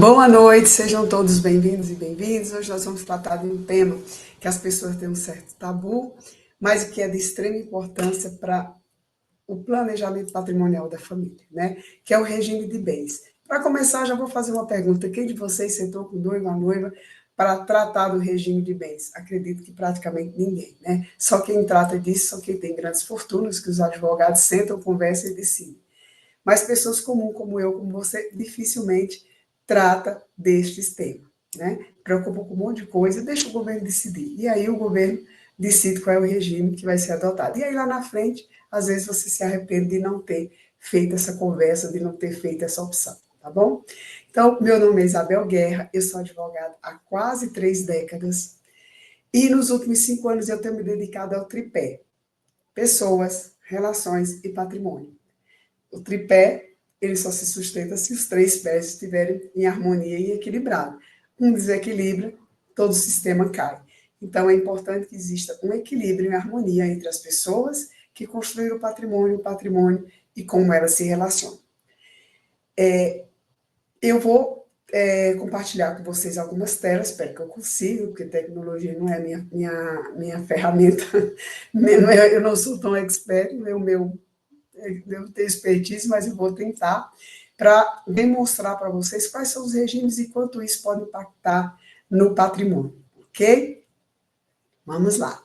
Boa noite, sejam todos bem-vindos e bem-vindos. Hoje nós vamos tratar de um tema que as pessoas têm um certo tabu, mas que é de extrema importância para o planejamento patrimonial da família, né? Que é o regime de bens. Para começar, já vou fazer uma pergunta. Quem de vocês sentou com o noivo ou a noiva para tratar do regime de bens? Acredito que praticamente ninguém, né? Só quem trata disso são quem tem grandes fortunas, que os advogados sentam, conversam e decidem. Mas pessoas comuns como eu, como você, dificilmente trata destes temas, né? Preocupa com um monte de coisa, deixa o governo decidir. E aí o governo decide qual é o regime que vai ser adotado. E aí lá na frente, às vezes você se arrepende de não ter feito essa conversa, de não ter feito essa opção, tá bom? Então, meu nome é Isabel Guerra, eu sou advogada há quase 3 décadas e nos últimos 5 anos eu tenho me dedicado ao tripé: pessoas, relações e patrimônio. O tripé, ele só se sustenta se os 3 pés estiverem em harmonia e equilibrado. Um desequilibra, todo o sistema cai. Então, é importante que exista um equilíbrio e harmonia entre as pessoas que construíram o patrimônio e como elas se relacionam. Eu vou compartilhar com vocês algumas telas, espero que eu consiga, porque tecnologia não é minha ferramenta, eu não sou tão expert, eu tenho expertise, mas eu vou tentar para demonstrar para vocês quais são os regimes e quanto isso pode impactar no patrimônio, ok? Vamos lá.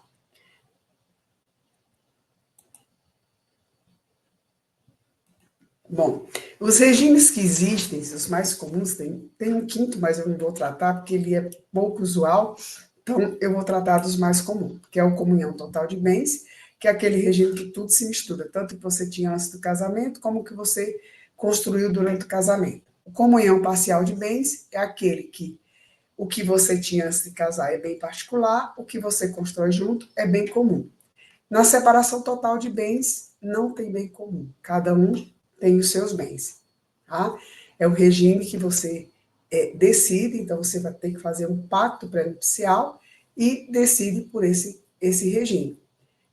Bom, os regimes que existem, os mais comuns, tem um quinto, mas eu não vou tratar porque ele é pouco usual, então eu vou tratar dos mais comuns, que é o comunhão total de bens, que é aquele regime que tudo se mistura, tanto que você tinha antes do casamento, como que você construiu durante o casamento. O comunhão parcial de bens é aquele que o que você tinha antes de casar é bem particular, o que você constrói junto é bem comum. Na separação total de bens, não tem bem comum. Cada um tem os seus bens. Tá? É o regime que você decide, então você vai ter que fazer um pacto pré-nupcial e decide por esse regime.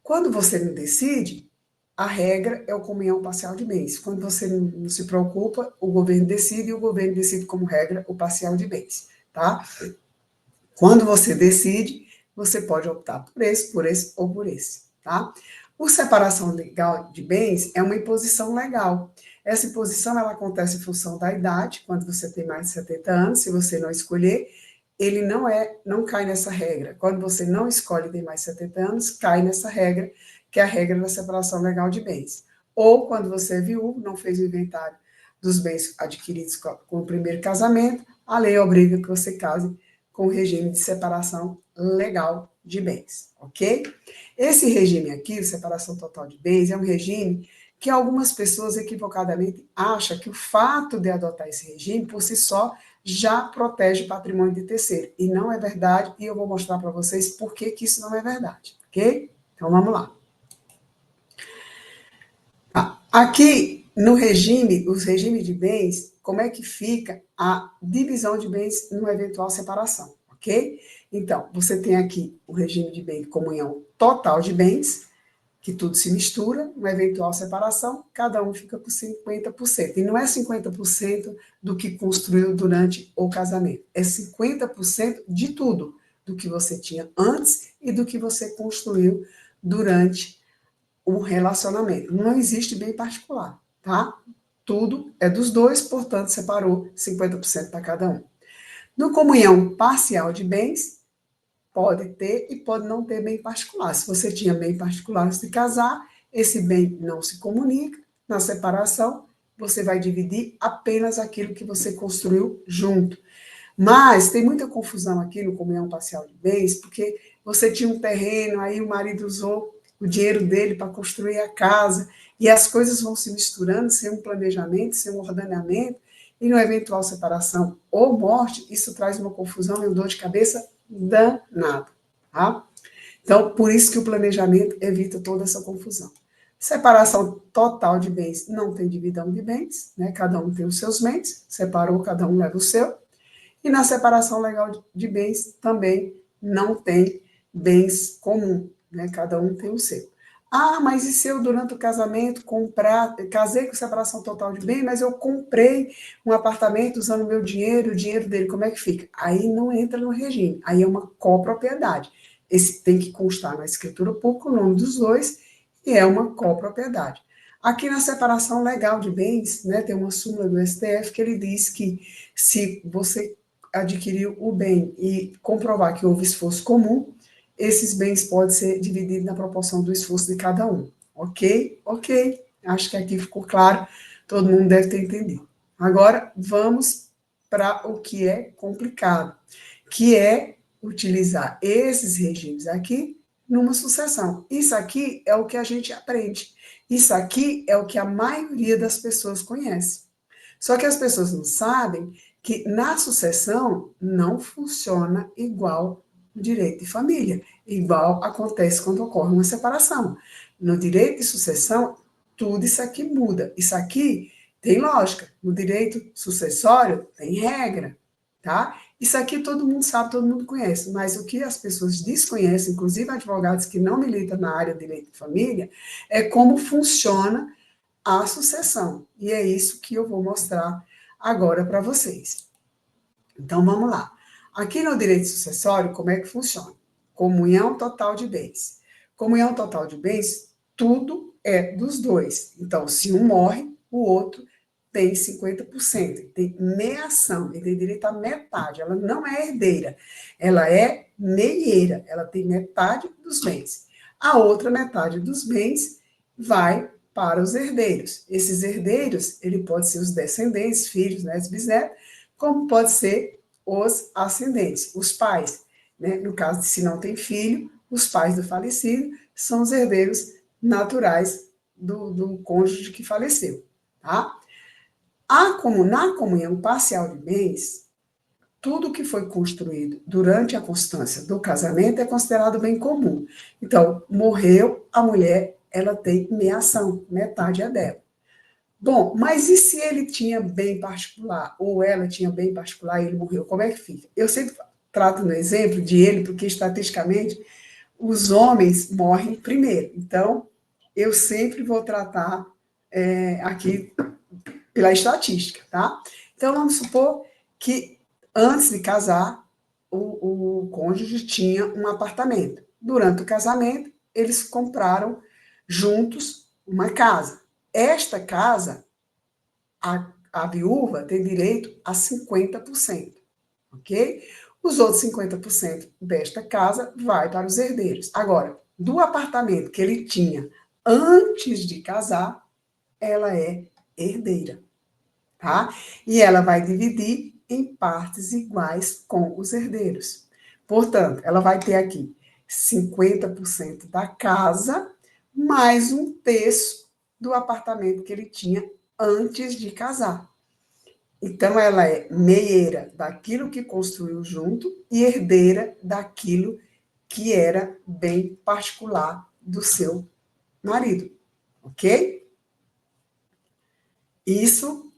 Quando você não decide, a regra é o comunhão parcial de bens. Quando você não se preocupa, o governo decide e o governo decide como regra o parcial de bens. Tá? Quando você decide, você pode optar por esse ou por esse, tá? O separação legal de bens é uma imposição legal. Essa imposição ela acontece em função da idade, quando você tem mais de 70 anos, se você não escolher, ele não cai nessa regra. Quando você não escolhe ter mais de 70 anos, cai nessa regra, que é a regra da separação legal de bens. Ou quando você é viúvo, não fez o inventário dos bens adquiridos com o primeiro casamento, a lei obriga que você case com o regime de separação legal de bens, ok? Esse regime aqui, de separação total de bens, é um regime que algumas pessoas equivocadamente acham que o fato de adotar esse regime, por si só, já protege o patrimônio de terceiro. E não é verdade, e eu vou mostrar para vocês por que isso não é verdade, ok? Então, vamos lá. Aqui, no regime, os regimes de bens, como é que fica a divisão de bens numa eventual separação, ok? Então, você tem aqui o regime de bem de comunhão total de bens, que tudo se mistura, uma eventual separação, cada um fica com 50%. E não é 50% do que construiu durante o casamento, é 50% de tudo, do que você tinha antes e do que você construiu durante o relacionamento. Não existe bem particular, tá? Tudo é dos dois, portanto, separou 50% para cada um. No comunhão parcial de bens, pode ter e pode não ter bem particular. Se você tinha bem particular antes de casar, esse bem não se comunica, na separação, você vai dividir apenas aquilo que você construiu junto. Mas tem muita confusão aqui no comunhão parcial de bens, porque você tinha um terreno, aí o marido usou o dinheiro dele para construir a casa, e as coisas vão se misturando sem um planejamento, sem um ordenamento, e no eventual separação ou morte, isso traz uma confusão e uma dor de cabeça danada, tá? Então, por isso que o planejamento evita toda essa confusão. Separação total de bens, não tem divisão de bens, né? Cada um tem os seus bens, separou, cada um leva o seu. E na separação legal de bens também não tem bens comuns, né? Cada um tem o seu. Ah, mas e se eu, durante o casamento, comprar, casei com separação total de bem, mas eu comprei um apartamento usando meu dinheiro, o dinheiro dele, como é que fica? Aí não entra no regime, aí é uma copropriedade. Esse tem que constar na escritura pública o nome dos dois e é uma copropriedade. Aqui na separação legal de bens, né, tem uma súmula do STF que ele diz que se você adquiriu o bem e comprovar que houve esforço comum, esses bens podem ser divididos na proporção do esforço de cada um. Ok? Ok. Acho que aqui ficou claro. Todo mundo deve ter entendido. Agora, vamos para o que é complicado, que é utilizar esses regimes aqui numa sucessão. Isso aqui é o que a gente aprende. Isso aqui é o que a maioria das pessoas conhece. Só que as pessoas não sabem que na sucessão não funciona igual no direito de família, igual acontece quando ocorre uma separação. No direito de sucessão, tudo isso aqui muda. Isso aqui tem lógica. No direito sucessório, tem regra, tá? Isso aqui todo mundo sabe, todo mundo conhece, mas o que as pessoas desconhecem, inclusive advogados que não militam na área de direito de família, é como funciona a sucessão. E é isso que eu vou mostrar agora para vocês. Então, vamos lá. Aqui no direito sucessório, como é que funciona? Comunhão total de bens. Comunhão total de bens, tudo é dos dois. Então, se um morre, o outro tem 50%. Tem meação, ele tem direito a metade. Ela não é herdeira, ela é meieira. Ela tem metade dos bens. A outra metade dos bens vai para os herdeiros. Esses herdeiros, ele pode ser os descendentes, filhos, netos, bisnetos, como pode ser os ascendentes, os pais. Né? No caso de se não tem filho, os pais do falecido são os herdeiros naturais do cônjuge que faleceu. Tá? Na comunhão parcial de bens, tudo que foi construído durante a constância do casamento é considerado bem comum. Então, morreu a mulher, ela tem meação, metade é dela. Bom, mas e se ele tinha bem particular, ou ela tinha bem particular e ele morreu, como é que fica? Eu sempre trato no exemplo de ele, porque estatisticamente os homens morrem primeiro. Então, eu sempre vou tratar aqui pela estatística, tá? Então, vamos supor que antes de casar, o cônjuge tinha um apartamento. Durante o casamento, eles compraram juntos uma casa. Esta casa a viúva tem direito a 50%, ok? Os outros 50% desta casa vai para os herdeiros. Agora, do apartamento que ele tinha antes de casar, ela é herdeira, tá? E ela vai dividir em partes iguais com os herdeiros. Portanto, ela vai ter aqui 50% da casa, mais um terço do apartamento que ele tinha antes de casar. Então, ela é meieira daquilo que construiu junto e herdeira daquilo que era bem particular do seu marido, ok? Isso,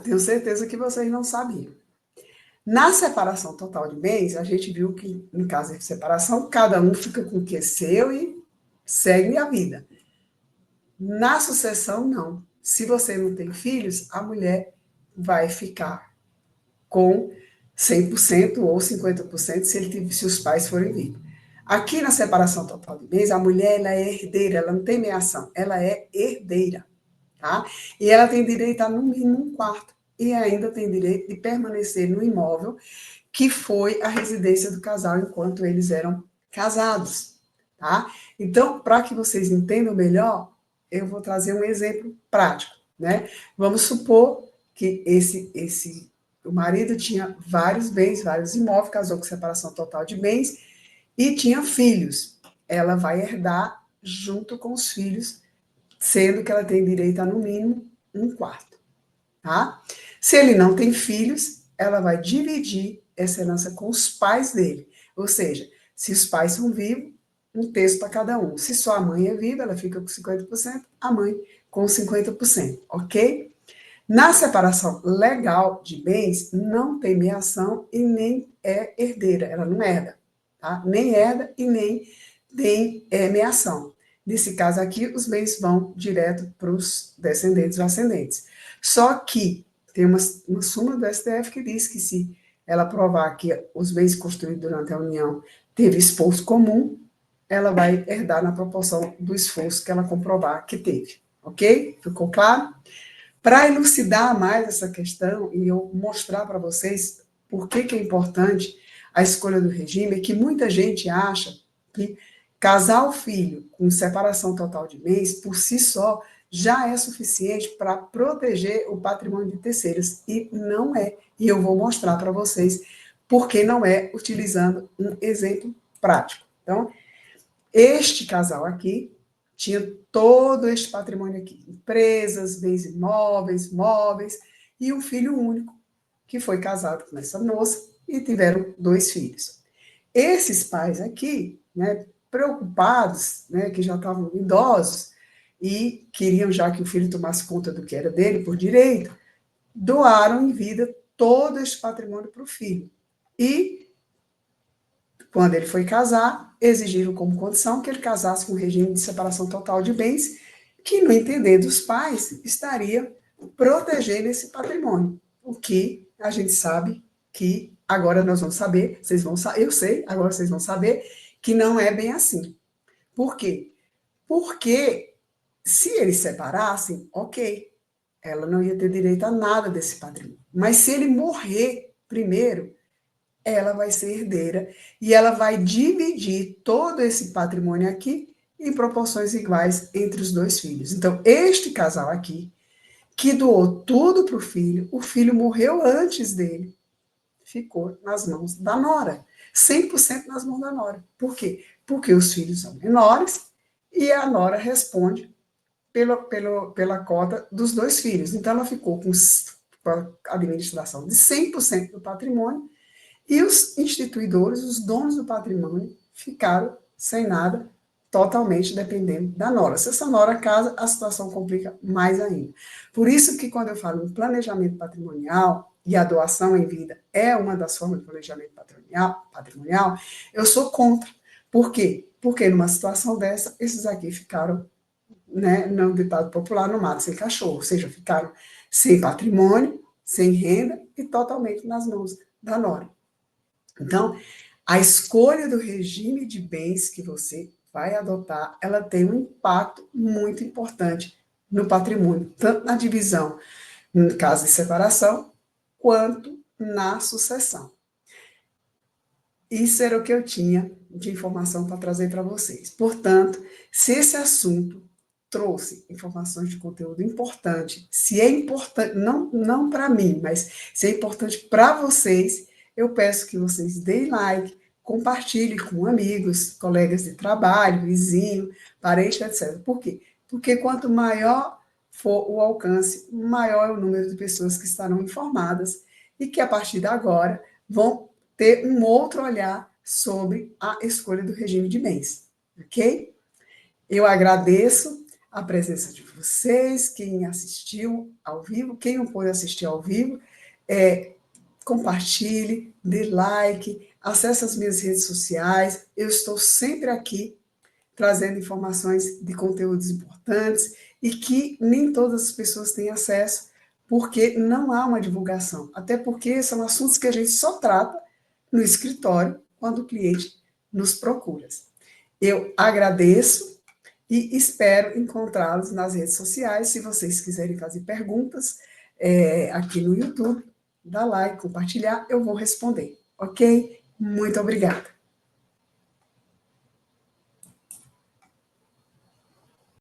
tenho certeza que vocês não sabiam. Na separação total de bens, a gente viu que, em caso de separação, cada um fica com o que é seu e segue a vida. Na sucessão, não. Se você não tem filhos, a mulher vai ficar com 100% ou 50% se os pais forem vivos. Aqui na separação total de bens, a mulher ela é herdeira, ela não tem meação, ela é herdeira, tá? E ela tem direito a no mínimo um quarto e ainda tem direito de permanecer no imóvel que foi a residência do casal enquanto eles eram casados, tá? Então, para que vocês entendam melhor, eu vou trazer um exemplo prático, né? Vamos supor que o marido tinha vários bens, vários imóveis, casou com separação total de bens e tinha filhos. Ela vai herdar junto com os filhos, sendo que ela tem direito a, no mínimo, um quarto, tá? Se ele não tem filhos, ela vai dividir essa herança com os pais dele. Ou seja, se os pais são vivos, um terço para cada um. Se só a mãe é viva, ela fica com 50%, a mãe com 50%, ok? Na separação legal de bens, não tem meação e nem é herdeira, ela não herda, tá? Nem herda e nem tem meação. Nesse caso aqui, os bens vão direto para os descendentes ou ascendentes. Só que tem uma súmula do STF que diz que se ela provar que os bens construídos durante a união teve esforço comum, ela vai herdar na proporção do esforço que ela comprovar que teve. Ok? Ficou claro? Para elucidar mais essa questão e eu mostrar para vocês por que é importante a escolha do regime, é que muita gente acha que casar o filho com separação total de bens, por si só, já é suficiente para proteger o patrimônio de terceiros. E não é. E eu vou mostrar para vocês por que não é, utilizando um exemplo prático. Então, este casal aqui tinha todo este patrimônio aqui, empresas, bens imóveis, móveis, e um filho único, que foi casado com essa moça e tiveram 2 filhos. Esses pais aqui, né, preocupados, né, que já estavam idosos e queriam já que o filho tomasse conta do que era dele por direito, doaram em vida todo este patrimônio para o filho. E quando ele foi casar, exigiram como condição que ele casasse com um regime de separação total de bens, que, no entender dos pais, estaria protegendo esse patrimônio. O que a gente sabe que agora nós vamos saber, vocês vão saber, eu sei, agora vocês vão saber, que não é bem assim. Por quê? Porque se eles separassem, ok, ela não ia ter direito a nada desse patrimônio. Mas se ele morrer primeiro, ela vai ser herdeira e ela vai dividir todo esse patrimônio aqui em proporções iguais entre os 2 filhos. Então, este casal aqui, que doou tudo para o filho morreu antes dele, ficou nas mãos da nora, 100% nas mãos da nora. Por quê? Porque os filhos são menores e a nora responde pela cota dos 2 filhos. Então, ela ficou com a administração de 100% do patrimônio e os instituidores, os donos do patrimônio, ficaram sem nada, totalmente dependendo da nora. Se essa nora casa, a situação complica mais ainda. Por isso que quando eu falo em planejamento patrimonial, e a doação em vida é uma das formas de planejamento patrimonial, eu sou contra. Por quê? Porque numa situação dessa, esses aqui ficaram, né, no ditado popular, no mato sem cachorro, ou seja, ficaram sem patrimônio, sem renda e totalmente nas mãos da nora. Então, a escolha do regime de bens que você vai adotar, ela tem um impacto muito importante no patrimônio, tanto na divisão, no caso de separação, quanto na sucessão. Isso era o que eu tinha de informação para trazer para vocês. Portanto, se esse assunto trouxe informações de conteúdo importante, se é importante, não para mim, mas se é importante para vocês, eu peço que vocês deem like, compartilhem com amigos, colegas de trabalho, vizinho, parente, etc. Por quê? Porque quanto maior for o alcance, maior é o número de pessoas que estarão informadas e que, a partir de agora, vão ter um outro olhar sobre a escolha do regime de bens, ok? Eu agradeço a presença de vocês, quem assistiu ao vivo, quem não pôde assistir ao vivo, compartilhe, dê like, acesse as minhas redes sociais, eu estou sempre aqui trazendo informações de conteúdos importantes e que nem todas as pessoas têm acesso, porque não há uma divulgação, até porque são assuntos que a gente só trata no escritório, quando o cliente nos procura. Eu agradeço e espero encontrá-los nas redes sociais. Se vocês quiserem fazer perguntas aqui no YouTube, dá like, compartilhar, eu vou responder, ok? Muito obrigada.